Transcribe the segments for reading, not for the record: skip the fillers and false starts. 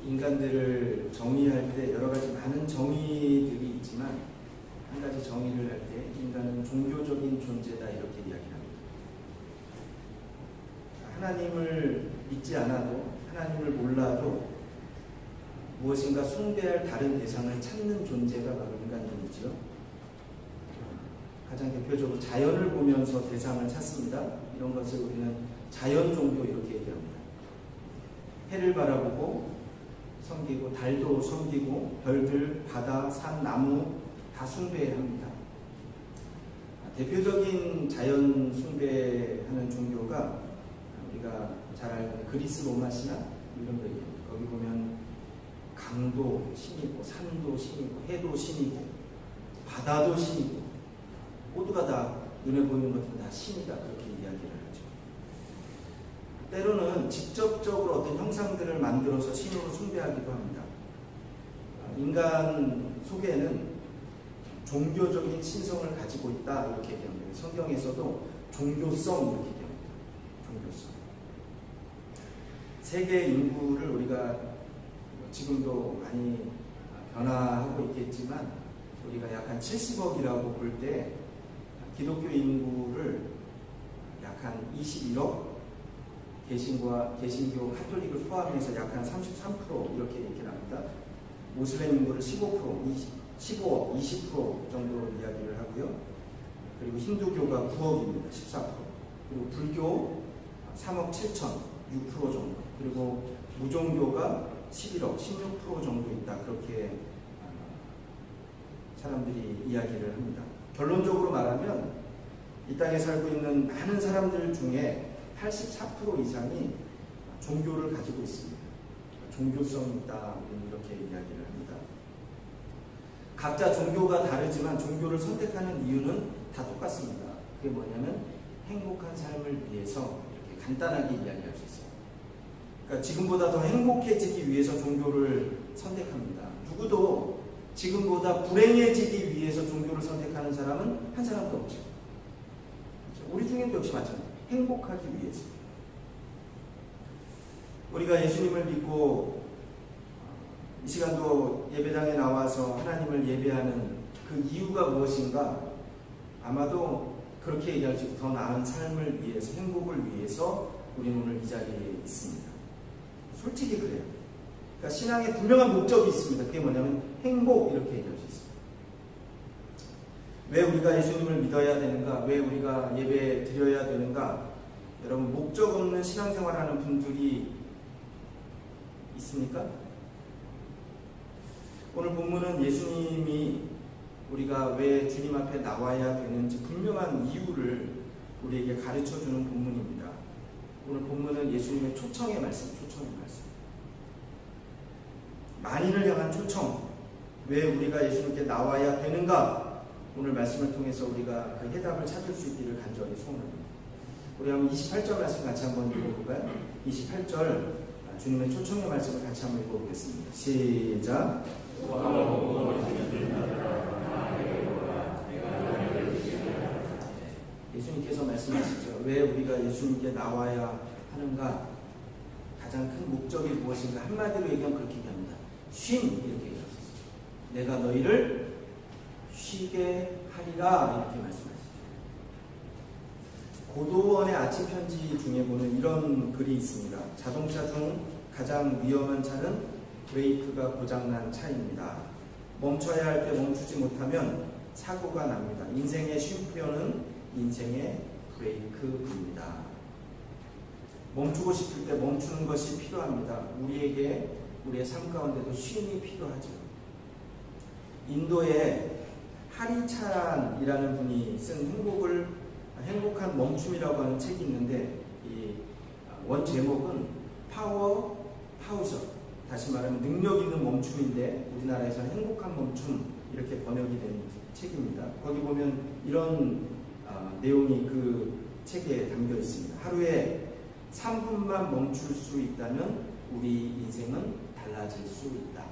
인간들을 정의할 때 여러 가지 많은 정의들이 있지만 한 가지 정의를 할 때 인간은 종교적인 존재다 이렇게 이야기합니다. 하나님을 믿지 않아도 하나님을 몰라도 무엇인가 숭배할 다른 대상을 찾는 존재가 바로 인간이죠. 가장 대표적으로 자연을 보면서 대상을 찾습니다. 이런 것을 우리는 자연 종교 이렇게 얘기합니다. 해를 바라보고 섬기고 달도 섬기고 별들, 바다, 산, 나무 다 숭배합니다. 대표적인 자연 숭배하는 종교가 우리가 잘 알고 그리스 로마 신화 이런 거 얘기합니다. 거기 보면 강도 신이고 산도 신이고 해도 신이고 바다도 신이고 모두가 다 눈에 보이는 것들은 다 신이다 그렇게 이야기를 하죠. 때로는 직접적으로 어떤 형상들을 만들어서 신으로 숭배하기도 합니다. 인간 속에는 종교적인 신성을 가지고 있다 이렇게 얘기합니다. 성경에서도 종교성 이렇게 얘기합니다. 종교성. 세계 인구를 우리가 지금도 많이 변화하고 있겠지만 우리가 약 한 70억이라고 볼 때 기독교 인구를 약 한 21억, 개신교 카톨릭을 포함해서 약 한 33% 이렇게 얘기를 합니다. 모슬렘 인구를 15억, 20% 정도로 이야기를 하고요. 그리고 힌두교가 9억입니다. 14%. 그리고 불교 3억 7천, 6% 정도. 그리고 무종교가 11억, 16% 정도 있다. 그렇게 사람들이 이야기를 합니다. 결론적으로 말하면 이 땅에 살고 있는 많은 사람들 중에 84% 이상이 종교를 가지고 있습니다. 종교성이 있다. 이렇게 이야기를 합니다. 각자 종교가 다르지만 종교를 선택하는 이유는 다 똑같습니다. 그게 뭐냐면 행복한 삶을 위해서 이렇게 간단하게 이야기할 수 있어요. 그러니까 지금보다 더 행복해지기 위해서 종교를 선택합니다. 누구도 지금보다 불행해지기 위해서 종교를 선택하는 사람은 한 사람도 없죠. 그렇죠? 우리 중에도 역시 마찬가지입니다. 행복하기 위해서. 우리가 예수님을 믿고 이 시간도 예배당에 나와서 하나님을 예배하는 그 이유가 무엇인가? 아마도 그렇게 얘기할 수 있고 더 나은 삶을 위해서, 행복을 위해서 우리는 오늘 이 자리에 있습니다. 솔직히 그래요. 그러니까 신앙에 분명한 목적이 있습니다. 그게 뭐냐면 행복 이렇게 얘기할 수 있습니다. 왜 우리가 예수님을 믿어야 되는가? 왜 우리가 예배 드려야 되는가? 여러분 목적 없는 신앙생활하는 분들이 있습니까? 오늘 본문은 예수님이 우리가 왜 주님 앞에 나와야 되는지 분명한 이유를 우리에게 가르쳐주는 본문입니다. 오늘 본문은 예수님의 초청의 말씀. 만인을 향한 초청. 왜 우리가 예수님께 나와야 되는가? 오늘 말씀을 통해서 우리가 그 해답을 찾을 수 있기를 간절히 소원합니다. 우리 한번 28절 말씀 같이 한번 읽어볼까요? 28절 주님의 초청의 말씀을 같이 한번 읽어보겠습니다. 시작. 예수님께서 말씀하시죠. 왜 우리가 예수님께 나와야 하는가? 가장 큰 목적이 무엇인가? 한마디로 얘기하면 그렇게 얘기합니다. 쉼 이렇게 얘기하셨어요. 내가 너희를 쉬게 하리라 이렇게 말씀하시죠. 고도원의 아침 편지 중에 보면 이런 글이 있습니다. 자동차 중 가장 위험한 차는 브레이크가 고장난 차입니다. 멈춰야 할 때 멈추지 못하면 사고가 납니다. 인생의 쉼표는 인생의 브레이크입니다. 멈추고 싶을 때 멈추는 것이 필요합니다. 우리에게 우리의 삶 가운데도 쉼이 필요하죠. 인도의 하리차란이라는 분이 쓴 행복한 멈춤이라고 하는 책이 있는데 이 원 제목은 파워 파우저, 다시 말하면 능력 있는 멈춤인데 우리나라에서는 행복한 멈춤 이렇게 번역이 된 책입니다. 거기 보면 이런 내용이 그 책에 담겨 있습니다. 하루에 3분만 멈출 수 있다면 우리 인생은 달라질 수 있다.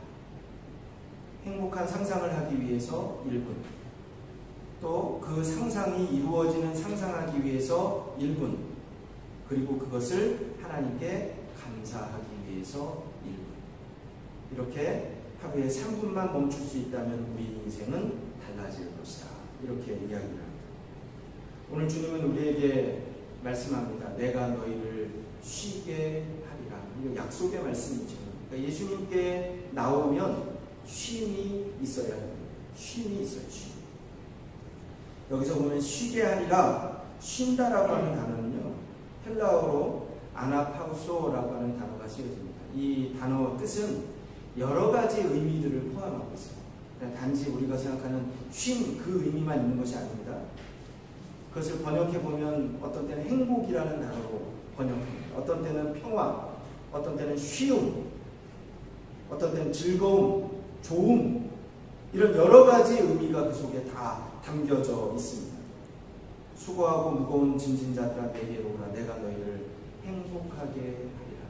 행복한 상상을 하기 위해서 1분, 또 그 상상이 이루어지는 상상하기 위해서 1분, 그리고 그것을 하나님께 감사하기 위해서 1분. 이렇게 하루에 3분만 멈출 수 있다면 우리 인생은 달라질 것이다. 이렇게 이야기를 합니다. 오늘 주님은 우리에게 말씀합니다. 내가 너희를 쉬게 하리라. 이거 약속의 말씀이죠. 그러니까 예수님께 나오면 쉼이 있어야 합니다. 쉼이 있어요. 쉼. 여기서 보면 쉬게 하리라, 쉰다라고 하는 단어는요, 헬라어로 아나파우소라고 하는 단어가 쓰여집니다. 이 단어 뜻은 여러 가지 의미들을 포함하고 있어요. 그냥 단지 우리가 생각하는 쉼 그 의미만 있는 것이 아닙니다. 그것을 번역해 보면 어떤 때는 행복이라는 단어로 번역합니다. 어떤 때는 평화, 어떤 때는 쉬움, 어떤 때는 즐거움, 좋음, 이런 여러 가지 의미가 그 속에 다 담겨져 있습니다. 수고하고 무거운 짐진 자들아 내게로 오라. 내가 너희를 행복하게 하리라.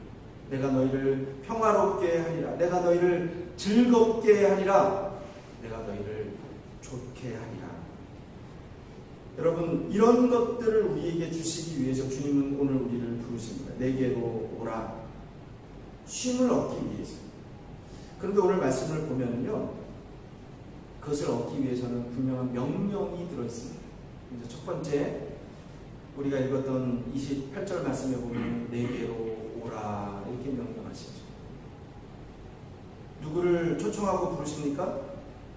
내가 너희를 평화롭게 하리라. 내가 너희를 즐겁게 하리라. 내가 너희를 좋게 하리라. 여러분, 이런 것들을 우리에게 주시기 위해서 주님은 오늘 우리를 부르십니다. 내게로 오라. 쉼을 얻기 위해서. 그런데 오늘 말씀을 보면요, 그것을 얻기 위해서는 분명한 명령이 들어있습니다. 첫 번째, 우리가 읽었던 28절 말씀에 보면 내게로 오라 이렇게 명령하시죠. 누구를 초청하고 부르십니까?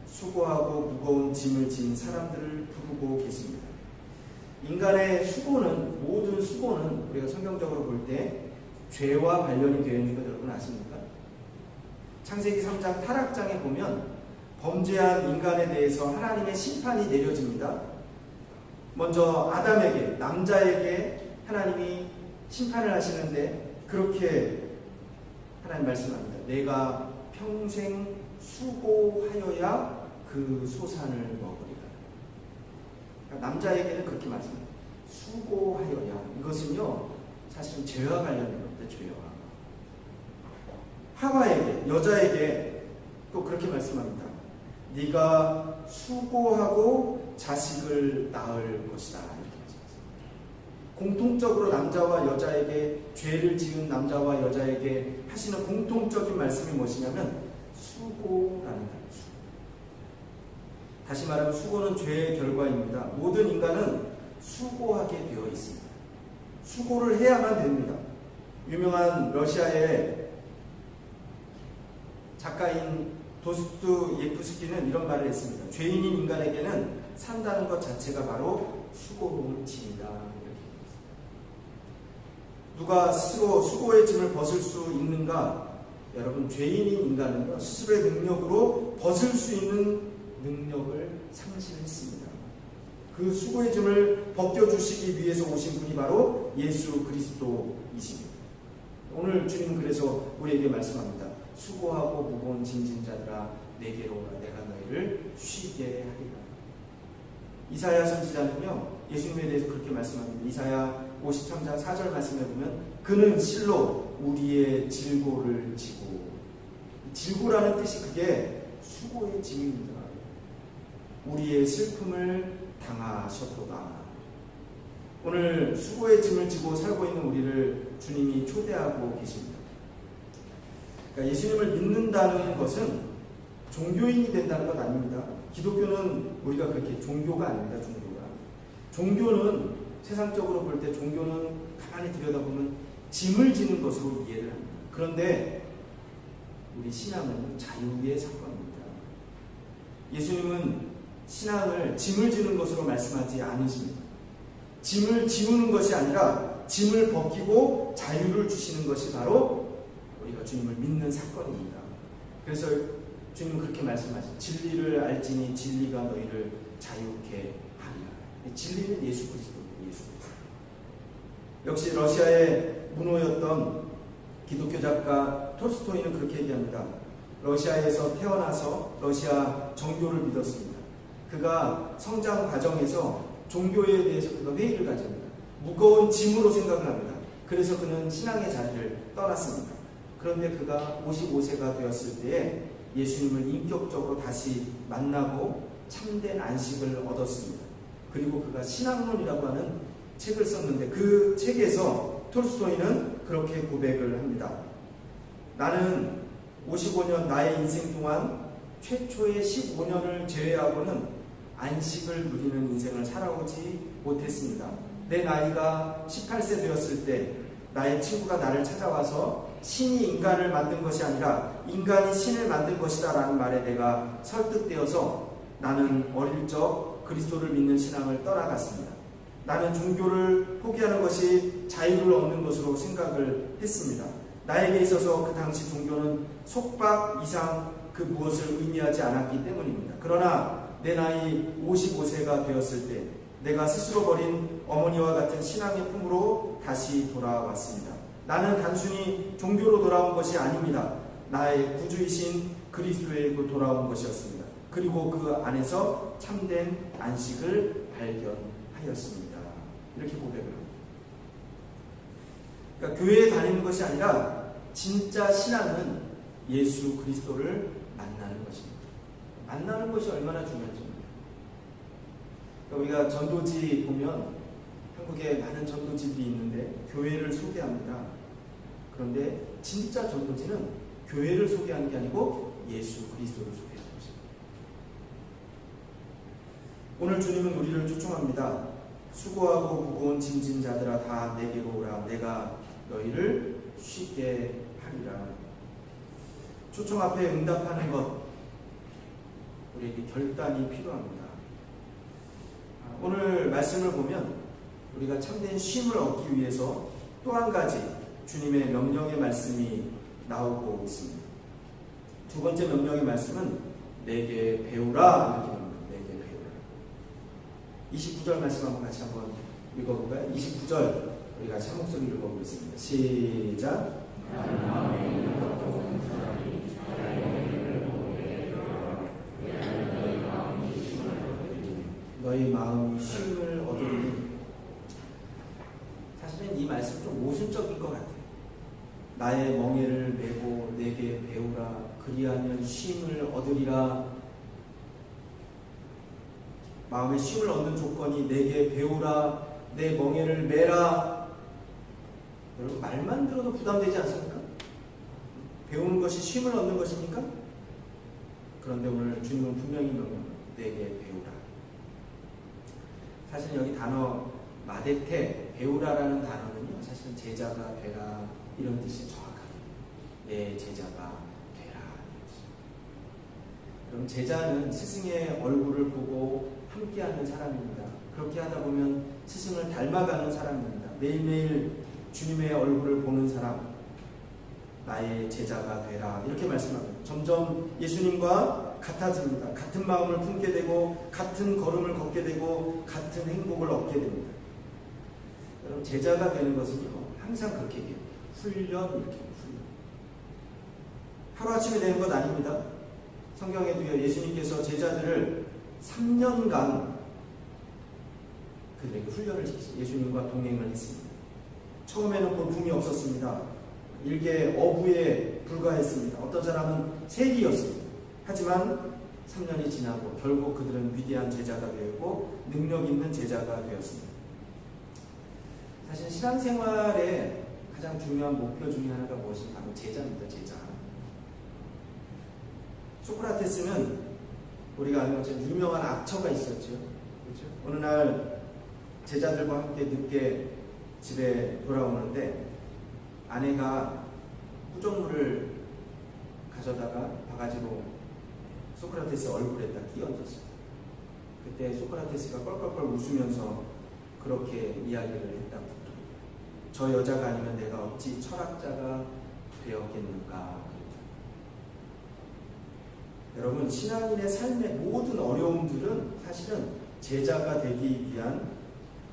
수고하고 무거운 짐을 진 사람들을 부르고 계십니다. 인간의 수고는, 모든 수고는 우리가 성경적으로 볼 때 죄와 관련이 되어 있는 것 여러분 아십니까? 창세기 3장 타락장에 보면 범죄한 인간에 대해서 하나님의 심판이 내려집니다. 먼저 아담에게, 남자에게 하나님이 심판을 하시는데 그렇게 하나님 말씀합니다. 내가 평생 수고하여야 그 소산을 먹으리라. 그러니까 남자에게는 그렇게 말씀합니다. 수고하여야. 이것은요, 사실은 죄와 관련된 겁니다. 죄와. 하와에게, 여자에게 또 그렇게 말씀합니다. 네가 수고하고 자식을 낳을 것이다. 이렇게 말씀하십니다. 공통적으로 남자와 여자에게, 죄를 지은 남자와 여자에게 하시는 공통적인 말씀이 무엇이냐면 수고라는 단어죠. 다시 말하면 수고는 죄의 결과입니다. 모든 인간은 수고하게 되어 있습니다. 수고를 해야만 됩니다. 유명한 러시아의 작가인 도스토옙스키는 이런 말을 했습니다. 죄인인 인간에게는 산다는 것 자체가 바로 수고로운 짐이다. 누가 스스로 수고의 짐을 벗을 수 있는가? 여러분, 죄인인 인간은 스스로의 능력으로 벗을 수 있는 능력을 상실했습니다. 그 수고의 짐을 벗겨주시기 위해서 오신 분이 바로 예수 그리스도이십니다. 오늘 주님은 그래서 우리에게 말씀합니다. 수고하고 무거운 짐진 자들아 내게로 오라. 내가 너희를 쉬게 하리라. 이사야 선지자는요, 예수님에 대해서 그렇게 말씀합니다. 이사야 53장 4절 말씀에 보면 그는 실로 우리의 질고를 지고, 질고라는 뜻이 그게 수고의 짐입니다. 우리의 슬픔을 당하셨도다. 오늘 수고의 짐을 지고 살고 있는 우리를 주님이 초대하고 계십니다. 그러니까 예수님을 믿는다는 것은 종교인이 된다는 것 아닙니다. 기독교는 우리가 그렇게 종교가 아닙니다. 종교는 세상적으로 볼 때 종교는 가만히 들여다보면 짐을 지는 것으로 이해를 합니다. 그런데 우리 신앙은 자유의 사건입니다. 예수님은 신앙을 짐을 지는 것으로 말씀하지 않으십니다. 짐을 지우는 것이 아니라 짐을 벗기고 자유를 주시는 것이 바로 우리가 주님을 믿는 사건입니다. 그래서 주님은 그렇게 말씀하십니다. 진리를 알지니 진리가 너희를 자유케 하리라. 진리는 예수 그리스도입니다. 예수. 역시 러시아의 문호였던 기독교 작가 톨스토이는 그렇게 얘기합니다. 러시아에서 태어나서 러시아 정교를 믿었습니다. 그가 성장 과정에서 종교에 대해서 그가 회의를 가집니다. 무거운 짐으로 생각을 합니다. 그래서 그는 신앙의 자리를 떠났습니다. 그런데 그가 55세가 되었을 때에 예수님을 인격적으로 다시 만나고 참된 안식을 얻었습니다. 그리고 그가 신학론이라고 하는 책을 썼는데 그 책에서 톨스토이는 그렇게 고백을 합니다. 나는 55년 나의 인생 동안 최초의 15년을 제외하고는 안식을 누리는 인생을 살아오지 못했습니다. 내 나이가 18세 되었을 때 나의 친구가 나를 찾아와서 신이 인간을 만든 것이 아니라 인간이 신을 만든 것이다 라는 말에 내가 설득되어서 나는 어릴 적 그리스도를 믿는 신앙을 떠나갔습니다. 나는 종교를 포기하는 것이 자유를 얻는 것으로 생각을 했습니다. 나에게 있어서 그 당시 종교는 속박 이상 그 무엇을 의미하지 않았기 때문입니다. 그러나 내 나이 55세가 되었을 때 내가 스스로 버린 어머니와 같은 신앙의 품으로 다시 돌아왔습니다. 나는 단순히 종교로 돌아온 것이 아닙니다. 나의 구주이신 그리스도에게 돌아온 것이었습니다. 그리고 그 안에서 참된 안식을 발견하였습니다. 이렇게 고백을 합니다. 그러니까 교회에 다니는 것이 아니라 진짜 신앙은 예수 그리스도를 만나는 것입니다. 만나는 것이 얼마나 중요한지. 그러니까 우리가 전도지 보면 한국에 많은 전도지들이 있는데 교회를 소개합니다. 그런데 진짜 전도지는 교회를 소개하는 게 아니고 예수 그리스도를 소개하는 것입니다. 오늘 주님은 우리를 초청합니다. 수고하고 무거운 짐진 자들아 다 내게로 오라. 내가 너희를 쉬게 하리라. 초청 앞에 응답하는 것, 우리에게 결단이 필요합니다. 오늘 말씀을 보면 우리가 참된 쉼을 얻기 위해서 또 한 가지 주님의 명령의 말씀이 나오고 있습니다. 두 번째 명령의 말씀은 내게 배우라 이렇게 합니다. 내게 배우라. 29절 말씀 한번 같이 한번 읽어볼까요? 29절 우리 같이 한 목소리로 읽어보겠습니다. 시작. 너희 마음이 쉼을 얻으리니. 사실은 이 말씀 좀 모순적인 것 같아요. 나의 멍에를 메고 내게 배우라. 그리하면 쉼을 얻으리라. 마음의 쉼을 얻는 조건이 내게 배우라. 내 멍에를 메라. 여러분 말만 들어도 부담되지 않습니까? 배우는 것이 쉼을 얻는 것입니까? 그런데 오늘 주님은 분명히 명령합니다. 내게 배우라. 사실 여기 단어 마데테, 배우라라는 단어는요, 사실은 제자가 되라 이런 뜻이 정확하게 내 제자가 되라. 그럼 제자는 스승의 얼굴을 보고 함께하는 사람입니다. 그렇게 하다 보면 스승을 닮아가는 사람입니다. 매일매일 주님의 얼굴을 보는 사람, 나의 제자가 되라 이렇게 말씀합니다. 점점 예수님과 같아집니다. 같은 마음을 품게 되고 같은 걸음을 걷게 되고 같은 행복을 얻게 됩니다. 여러분 제자가 되는 것은요 항상 그렇게 해요. 훈련 이렇게 해요. 훈련. 하루아침에 되는 것 아닙니다. 성경에도요 예수님께서 제자들을 3년간 그들에게 훈련을 시키셨어요. 예수님과 동행을 했습니다. 처음에는 볼품이 없었습니다. 일개 어부에 불과했습니다. 어떤 사람은 세리였습니다. 하지만 3년이 지나고 결국 그들은 위대한 제자가 되었고 능력 있는 제자가 되었습니다. 사실 신앙생활의 가장 중요한 목표 중에 하나가 무엇인가? 바로 제자입니다. 제자. 소크라테스는 우리가 아는 것처럼 유명한 악처가 있었죠. 그렇죠? 어느 날 제자들과 함께 늦게 집에 돌아오는데 아내가 구정물을 가져다가 바가지로 소크라테스 얼굴에다 끼얹었어요. 그때 소크라테스가 껄껄껄 웃으면서 그렇게 이야기를 했다고. 저 여자가 아니면 내가 어찌 철학자가 되었겠는가. 여러분 신앙인의 삶의 모든 어려움들은 사실은 제자가 되기 위한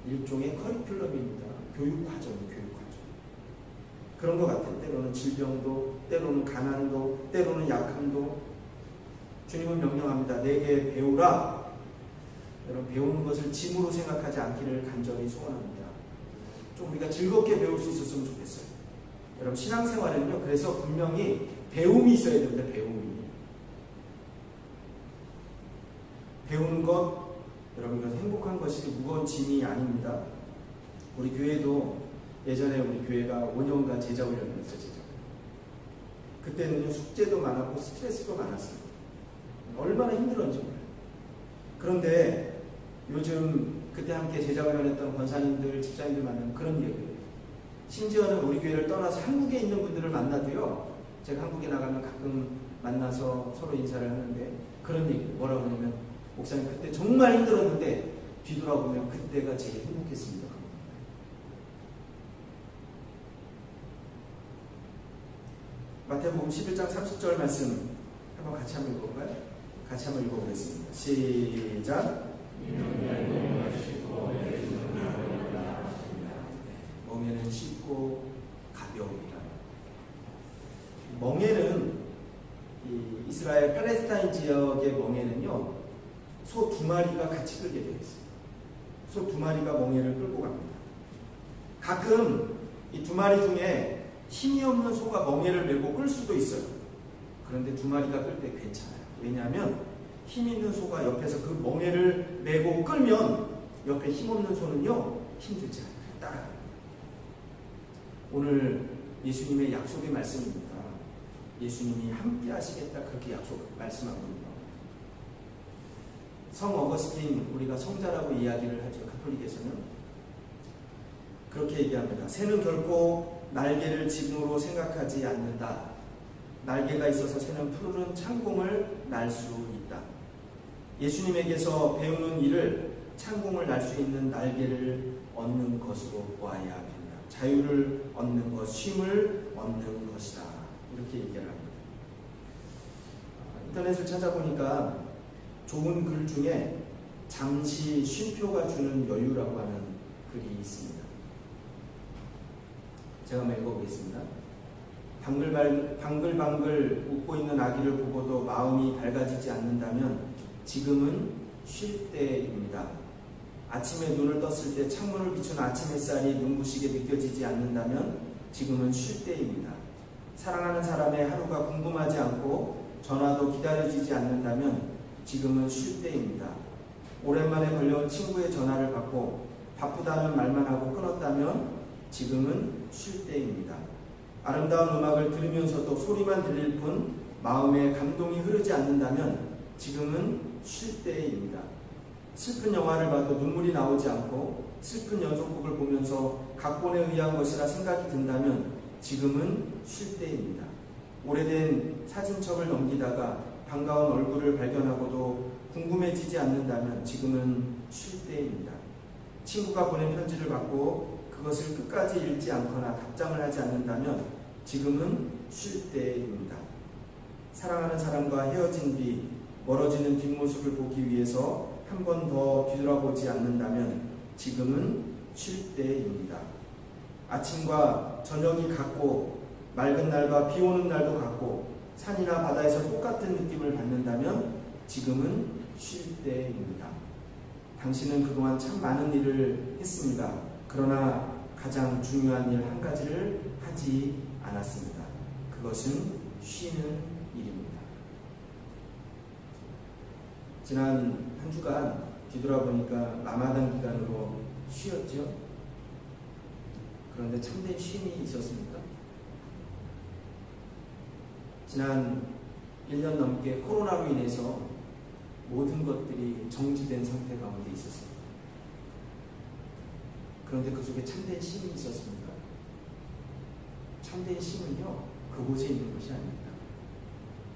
일종의 커리큘럼입니다. 교육과정이에요. 교육과정. 그런 것 같아요. 때로는 질병도, 때로는 가난도, 때로는 약함도 주님은 명령합니다. 내게 배우라. 여러분 배우는 것을 짐으로 생각하지 않기를 간절히 소원합니다. 좀 우리가 즐겁게 배울 수 있었으면 좋겠어요. 여러분 신앙생활에는요. 그래서 분명히 배움이 있어야 됩니다. 배우는 것 여러분 이것은 행복한 것이 무거운 짐이 아닙니다. 우리 교회도 예전에 우리 교회가 5년간 제자 훈련을 했어요. 제자. 그때는요, 숙제도 많았고 스트레스도 많았어요. 얼마나 힘들었는지 몰라요. 그런데 요즘 그때 함께 제자훈련 했던 권사님들, 집사님들 만나면 그런 얘기예요. 심지어는 우리 교회를 떠나서 한국에 있는 분들을 만나도요, 제가 한국에 나가면 가끔 만나서 서로 인사를 하는데 그런 얘기, 뭐라고 하냐면, 목사님 그때 정말 힘들었는데 뒤돌아보면 그때가 제일 행복했습니다. 마태복음 11장 30절 말씀 한번 같이 한번 읽어볼까요? 같이 한번 읽어보겠습니다. 시작. 멍에는 쉽고 가벼움이라. 멍에는 이 이스라엘 팔레스타인 지역의 멍에는요, 소 2마리가 같이 끌게 되어 있어요. 소 2마리가 멍에를 끌고 갑니다. 가끔 이 2마리 중에 힘이 없는 소가 멍에를 메고 끌 수도 있어요. 그런데 2마리가 끌 때 괜찮아요. 왜냐하면 힘 있는 소가 옆에서 그 멍에를 메고 끌면 옆에 힘 없는 소는요, 힘들지 않아요. 따라가요. 오늘 예수님의 약속의 말씀입니다. 예수님이 함께 하시겠다, 그렇게 말씀한 겁니다. 성 어거스틴, 우리가 성자라고 이야기를 하죠. 가톨릭에서는 그렇게 얘기합니다. 새는 결코 날개를 짐으로 생각하지 않는다. 날개가 있어서 새는 푸른 창공을 날 수 있다. 예수님에게서 배우는 일을 창공을 날 수 있는 날개를 얻는 것으로 보아야 합니다. 자유를 얻는 것, 쉼을 얻는 것이다. 이렇게 얘기를 합니다. 인터넷을 찾아보니까 좋은 글 중에 잠시 쉼표가 주는 여유라고 하는 글이 있습니다. 제가 한번 읽어보겠습니다. 방글방글 웃고 있는 아기를 보고도 마음이 밝아지지 않는다면 지금은 쉴 때입니다. 아침에 눈을 떴을 때 창문을 비춘 아침 햇살이 눈부시게 느껴지지 않는다면 지금은 쉴 때입니다. 사랑하는 사람의 하루가 궁금하지 않고 전화도 기다려지지 않는다면 지금은 쉴 때입니다. 오랜만에 걸려온 친구의 전화를 받고 바쁘다는 말만 하고 끊었다면 지금은 쉴 때입니다. 아름다운 음악을 들으면서도 소리만 들릴 뿐 마음에 감동이 흐르지 않는다면 지금은 쉴 때입니다. 슬픈 영화를 봐도 눈물이 나오지 않고 슬픈 연속극을 보면서 각본에 의한 것이라 생각이 든다면 지금은 쉴 때입니다. 오래된 사진첩을 넘기다가 반가운 얼굴을 발견하고도 궁금해지지 않는다면 지금은 쉴 때입니다. 친구가 보낸 편지를 받고 그것을 끝까지 읽지 않거나 답장을 하지 않는다면 지금은 쉴 때입니다. 사랑하는 사람과 헤어진 뒤 멀어지는 뒷모습을 보기 위해서 한 번 더 뒤돌아보지 않는다면 지금은 쉴 때입니다. 아침과 저녁이 같고 맑은 날과 비 오는 날도 같고 산이나 바다에서 똑같은 느낌을 받는다면 지금은 쉴 때입니다. 당신은 그동안 참 많은 일을 했습니다. 그러나 가장 중요한 일 한 가지를 하지 않았습니다. 그것은 쉬는 일입니다. 지난 한 주간 뒤돌아보니까 라마단 기간으로 쉬었죠. 그런데 참된 쉼이 있었습니까? 지난 1년 넘게 코로나로 인해서 모든 것들이 정지된 상태 가운데 있었습니다. 그런데 그 속에 참된 쉼이 있었습니까? 참된 쉼은요, 그곳에 있는 것이 아닙니다.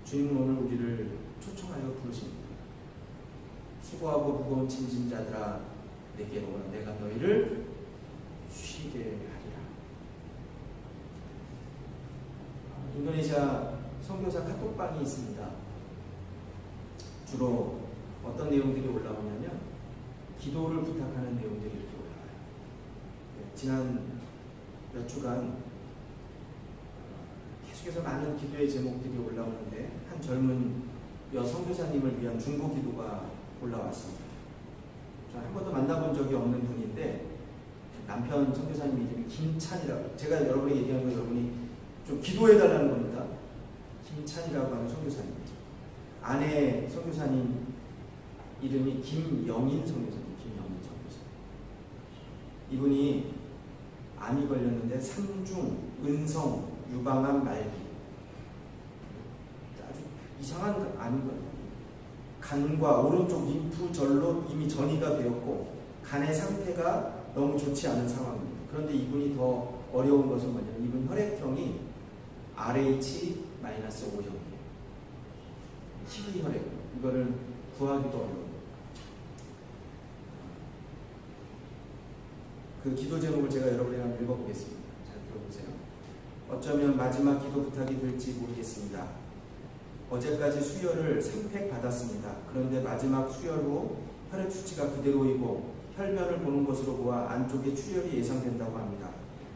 주님은 오늘 우리를 초청하여 부르십니다. 수고하고 무거운 짐진자들아 내게로 오라. 내가 너희를 쉬게 하리라. 인도네시아 선교사 카톡방이 있습니다. 주로 어떤 내용들이 올라오냐면 기도를 부탁하는 내용들이 이렇게 올라와요. 지난 몇 주간 계속해서 많은 기도의 제목들이 올라오는데 한 젊은 여선교사님을 위한 중보 기도가 올라왔습니다. 한 번도 만나본 적이 없는 분인데 남편 선교사님 이름이 김찬이라고, 제가 여러분에게 얘기한 거 여러분이 좀 기도해달라는 겁니다. 김찬이라고 하는 선교사님, 아내 선교사님 이름이 김영인 선교사님. 이분이 암이 걸렸는데 3중 은성 유방암 말기, 이상한 아니거든요. 간과 오른쪽 림프절로 이미 전이가 되었고 간의 상태가 너무 좋지 않은 상황입니다. 그런데 이분이 더 어려운 것은 뭐냐면 이분 혈액형이 RH-O형이에요. 희귀 혈액. 이거를 구하기도 어려워요. 그 기도 제목을 제가 여러분에게 한번 읽어보겠습니다. 잘 들어보세요. 어쩌면 마지막 기도 부탁이 될지 모르겠습니다. 어제까지 수혈을 3팩 받았습니다. 그런데 마지막 수혈 후 혈액 수치가 그대로이고 혈변을 보는 것으로 보아 안쪽에 출혈이 예상된다고 합니다.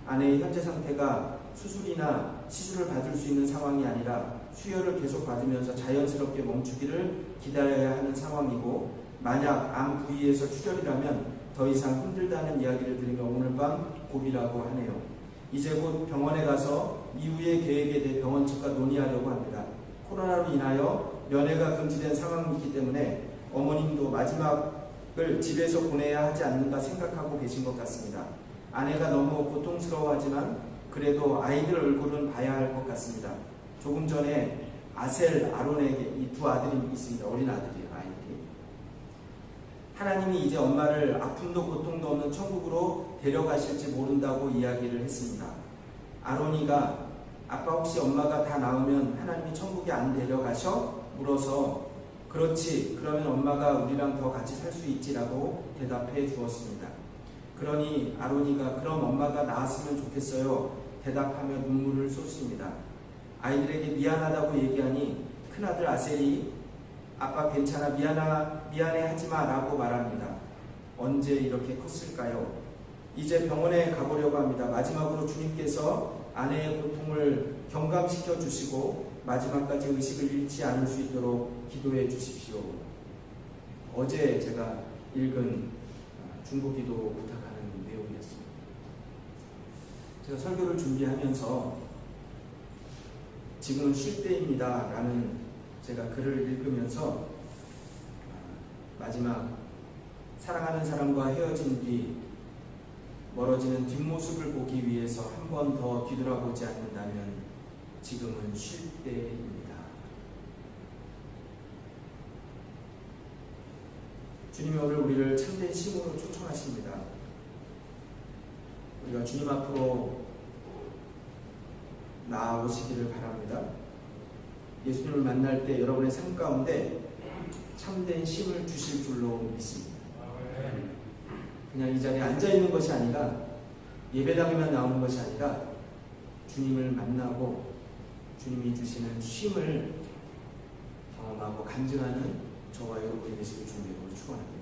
아내의 현재 상태가 수술이나 시술을 받을 수 있는 상황이 아니라 수혈을 계속 받으면서 자연스럽게 멈추기를 기다려야 하는 상황이고, 만약 암 부위에서 출혈이라면 더 이상 힘들다는 이야기를 들으며 오늘 밤 고비라고 하네요. 이제 곧 병원에 가서 이후의 계획에 대해 병원 측과 논의하려고 합니다. 코로나로 인하여 면회가 금지된 상황이기 때문에 어머님도 마지막을 집에서 보내야 하지 않는가 생각하고 계신 것 같습니다. 아내가 너무 고통스러워하지만 그래도 아이들 얼굴은 봐야 할 것 같습니다. 조금 전에 아셀, 아론에게 이 두 아들이 있습니다. 어린 아들이에요. 아이들이. 하나님이 이제 엄마를 아픔도 고통도 없는 천국으로 데려가실지 모른다고 이야기를 했습니다. 아론이가 아빠 혹시 엄마가 다 나으면 하나님이 천국에 안 데려가셔? 물어서 그렇지, 그러면 엄마가 우리랑 더 같이 살 수 있지라고 대답해 주었습니다. 그러니 아론이가 그럼 엄마가 나았으면 좋겠어요 대답하며 눈물을 쏟습니다. 아이들에게 미안하다고 얘기하니 큰아들 아셀이 아빠 괜찮아 미안해 하지마 라고 말합니다. 언제 이렇게 컸을까요? 이제 병원에 가보려고 합니다. 마지막으로 주님께서 아내의 고통을 경감시켜 주시고 마지막까지 의식을 잃지 않을 수 있도록 기도해 주십시오. 어제 제가 읽은 중보기도 부탁하는 내용이었습니다. 제가 설교를 준비하면서 지금은 쉴 때입니다 라는 제가 글을 읽으면서 마지막 사랑하는 사람과 헤어진 뒤 멀어지는 뒷모습을 보기 위해서 한 번 더 뒤돌아보지 않는다면 지금은 쉴 때입니다. 주님이 오늘 우리를 참된 심으로 초청하십니다. 우리가 주님 앞으로 나아오시기를 바랍니다. 예수님을 만날 때 여러분의 삶 가운데 참된 심을 주실 줄로 믿습니다. 그냥 이 자리에 앉아있는 것이 아니라 예배당에만 나오는 것이 아니라 주님을 만나고 주님이 주시는 쉼을 경험하고 간증하는 저와 여러분이 되시길 주님으로 축원합니다.